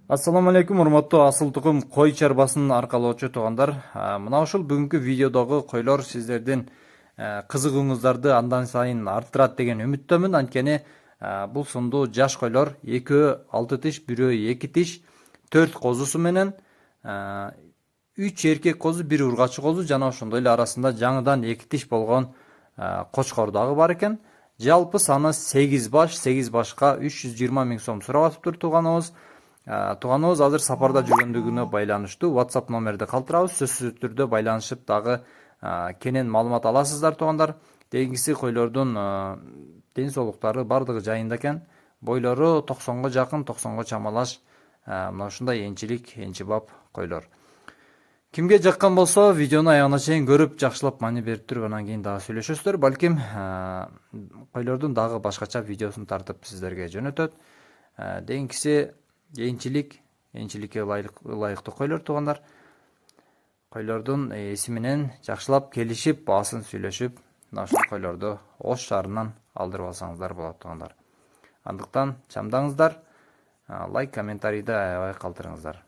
Ассаламу алейкум, урматтуу асыл тукум кой чарбасын аркалоочу туугандар. Мына ушул бүгүнкү видеодогу койлор сиздердин кызыгууңуздарды андан сайын арттырат деген үмүттөмүн. Анткени бул сундуу жаш койлор экөө 6 тиш, бирөө 2 тиш, 4 козусу менен 3 эркек козу, 1 ургачы козу жана ошондой эле арасында жаңыдан 2 тиш болгон кочкор дагы бар экен. Жалпы саны 8 баш, 8 башка 320 миң сом сурап атыптыр тууганыбыз. Тууганыбыз азыр сапарда жүргөндүгүнө байланыштуу WhatsApp номерди калтырабыз. Сөзсүз түрдө байланышып дагы кенен маалымат аласыздар туугандар. Дегиси койлордун ден соолуктары бардыгы жайында экен. Бойлору 90го жакын, 90го чамалаш мына ушундай энчибап койлор. Кимге жаккан болсо, видеону аягына чейин көрүп, жакшылап маани берип туруп, анан кийин дагы сүйлөшөсүздөр. Балким койлордун дагы башкача видеосун тартып сиздерге жөнөтөт. Дейинкиси энчиликке ылайыктуу койлор туугандар. Койлордун ээси менен жакшылап келишип, баасын сүйлөшүп, мына ушул койлорду Ош шаарынан алдырып алсаңыздар болот туугандар. Андыктан чамдаңыздар, лайк, комментарийди аябай калтырыңыздар.